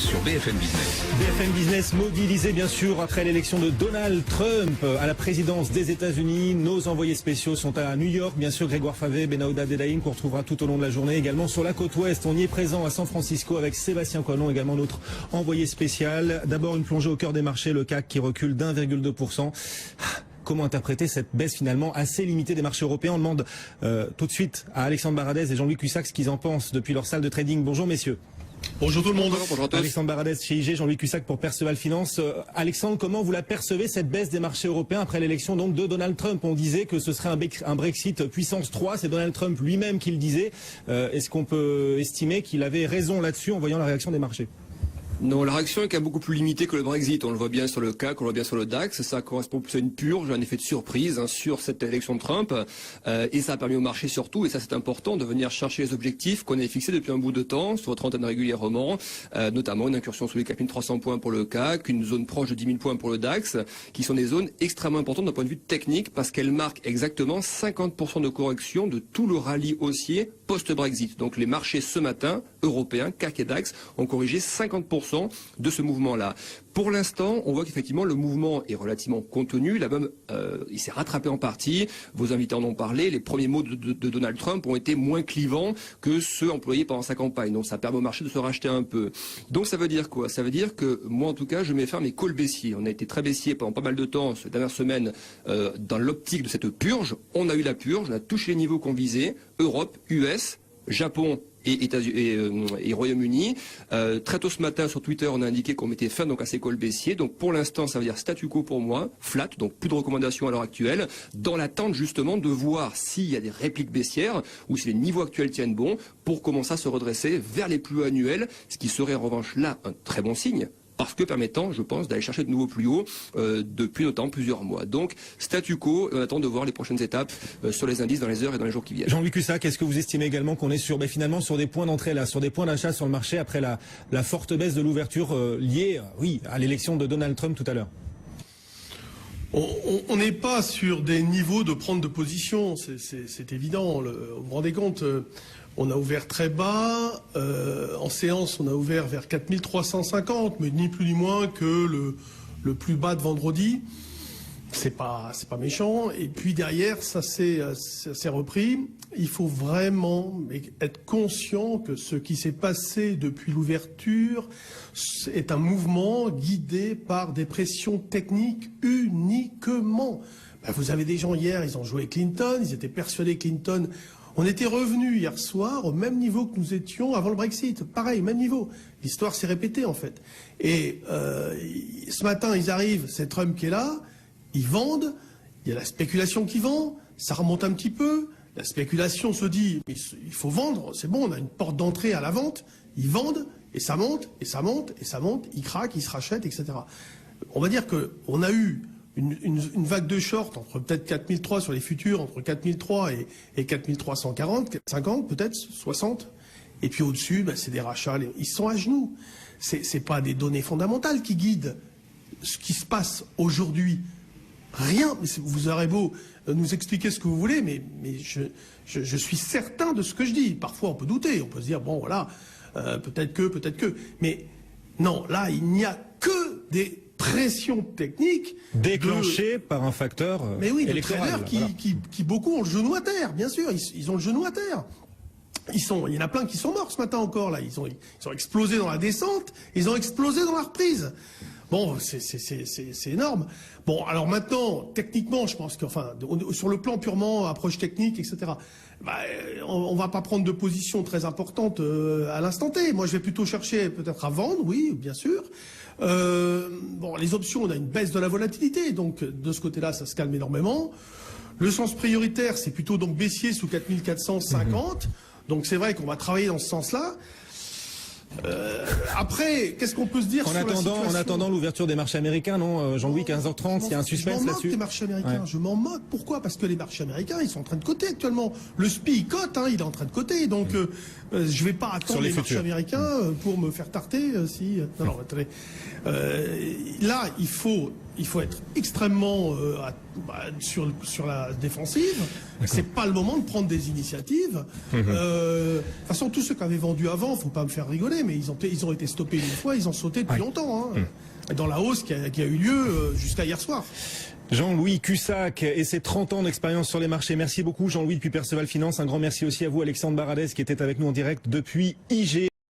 sur BFM Business. BFM Business mobilisé bien sûr après l'élection de Donald Trump à la présidence des États-Unis. Nos envoyés spéciaux sont à New York, bien sûr Grégoire Favé, Benahouda Dedaïm qu'on retrouvera tout au long de la journée. Également sur la côte ouest, on y est présent à San Francisco avec Sébastien Coinon, également notre envoyé spécial. D'abord une plongée au cœur des marchés, le CAC qui recule d'1,2%. Comment interpréter cette baisse finalement assez limitée des marchés européens? On demande tout de suite à Alexandre Baradez et Jean-Louis Cussac ce qu'ils en pensent depuis leur salle de trading. Bonjour messieurs. Bonjour tout le monde. Bonjour à tous. Alexandre Baradez chez IG, Jean-Louis Cussac pour Perceval Finance. Alexandre, comment vous la percevez cette baisse des marchés européens après l'élection donc de Donald Trump? On disait que ce serait un Brexit puissance 3, c'est Donald Trump lui-même qui le disait. Est-ce qu'on peut estimer qu'il avait raison là-dessus en voyant la réaction des marchés? Non, la réaction est quand même beaucoup plus limitée que le Brexit. On le voit bien sur le CAC, on le voit bien sur le DAX. Ça correspond plus à une purge, un effet de surprise sur cette élection de Trump. Et ça a permis au marché surtout, et ça c'est important, de venir chercher les objectifs qu'on avait fixés depuis un bout de temps, sur 30 ans régulièrement, notamment une incursion sous les 4300 points pour le CAC, une zone proche de 10 000 points pour le DAX, qui sont des zones extrêmement importantes d'un point de vue technique, parce qu'elles marquent exactement 50% de correction de tout le rallye haussier post-Brexit. Donc les marchés ce matin, européens, CAC et DAX, ont corrigé 50% de ce mouvement-là. Pour l'instant, on voit qu'effectivement le mouvement est relativement contenu. Là même, il s'est rattrapé en partie. Vos invités en ont parlé. Les premiers mots de Donald Trump ont été moins clivants que ceux employés pendant sa campagne. Donc ça permet au marché de se racheter un peu. Donc ça veut dire quoi? Ça veut dire que moi en tout cas, je mets fin à mes calls baissiers. On a été très baissier pendant pas mal de temps ces dernières semaines dans l'optique de cette purge. On a eu la purge, on a touché les niveaux qu'on visait. Europe, US, Japon et Royaume-Uni. Très tôt ce matin sur Twitter, on a indiqué qu'on mettait fin donc à ces calls baissiers. Donc pour l'instant, ça veut dire statu quo pour moi, flat, donc plus de recommandations à l'heure actuelle, dans l'attente justement de voir s'il y a des répliques baissières ou si les niveaux actuels tiennent bon pour commencer à se redresser vers les plus hauts annuels, ce qui serait en revanche là un très bon signe. Parce que permettant, je pense, d'aller chercher de nouveaux plus hauts depuis notamment plusieurs mois. Donc, statu quo, et on attend de voir les prochaines étapes sur les indices dans les heures et dans les jours qui viennent. Jean-Louis Cussac, est-ce que vous estimez également qu'on est finalement sur des points d'entrée là, sur des points d'achat sur le marché après la forte baisse de l'ouverture liée, à l'élection de Donald Trump tout à l'heure? On n'est pas sur des niveaux de prendre de position, c'est évident. Vous vous rendez compte, on a ouvert très bas, en séance on a ouvert vers 4350, mais ni plus ni moins que le plus bas de vendredi. C'est pas méchant. Et puis derrière, ça s'est repris. Il faut vraiment être conscient que ce qui s'est passé depuis l'ouverture est un mouvement guidé par des pressions techniques uniquement. Vous avez des gens hier, ils ont joué Clinton, ils étaient persuadés que Clinton... On était revenu hier soir au même niveau que nous étions avant le Brexit. Pareil, même niveau. L'histoire s'est répétée en fait. Et ce matin, ils arrivent, c'est Trump qui est là, ils vendent, il y a la spéculation qui vend, ça remonte un petit peu, la spéculation se dit, mais il faut vendre, c'est bon, on a une porte d'entrée à la vente, ils vendent, et ça monte, et ça monte, et ça monte, ils craquent, ils se rachètent, etc. On va dire qu'on a eu une vague de short entre peut-être 4003 sur les futurs, entre 4003 et 4340, 50 peut-être, 60. Et puis au-dessus, c'est des rachats, ils sont à genoux. C'est pas des données fondamentales qui guident ce qui se passe aujourd'hui. Rien. Vous aurez beau nous expliquer ce que vous voulez, mais je suis certain de ce que je dis. Parfois on peut douter, on peut se dire, bon voilà, peut-être que. Mais non, là il n'y a que des pression technique déclenchée par un facteur mais oui, électoral. Des traders qui beaucoup ont le genou à terre, bien sûr, ils ont le genou à terre. Il y en a plein qui sont morts ce matin encore là, ils ont explosé dans la descente, ils ont explosé dans la reprise. Bon, c'est énorme. Bon, alors maintenant, techniquement, je pense que, sur le plan purement approche technique, etc., on va pas prendre de position très importante à l'instant T. Moi, je vais plutôt chercher peut-être à vendre, oui, bien sûr. Bon, les options, on a une baisse de la volatilité, donc de ce côté-là, ça se calme énormément. Le sens prioritaire, c'est plutôt donc baissier sous 4450. Donc c'est vrai qu'on va travailler dans ce sens-là. Après, qu'est-ce qu'on peut se dire en attendant l'ouverture des marchés américains, non, Jean-Louis, 15h30, il y a un suspense là-dessus. Les marchés américains, ouais. Je m'en moque. Pourquoi? Parce que les marchés américains, ils sont en train de coter actuellement. Le SPI, il cote, il est en train de coter. Donc, je vais pas attendre les marchés américains pour me faire tarter. Non, attendez. Là, il faut il faut être extrêmement sur la défensive. C'est pas le moment de prendre des initiatives. De toute façon, tous ceux qui avaient vendu avant, faut pas me faire rigoler, mais ils ont été stoppés une fois, ils ont sauté depuis longtemps. Dans la hausse qui a eu lieu jusqu'à hier soir. Jean-Louis Cussac et ses 30 ans d'expérience sur les marchés. Merci beaucoup Jean-Louis depuis Perceval Finance. Un grand merci aussi à vous Alexandre Baradez qui était avec nous en direct depuis IG.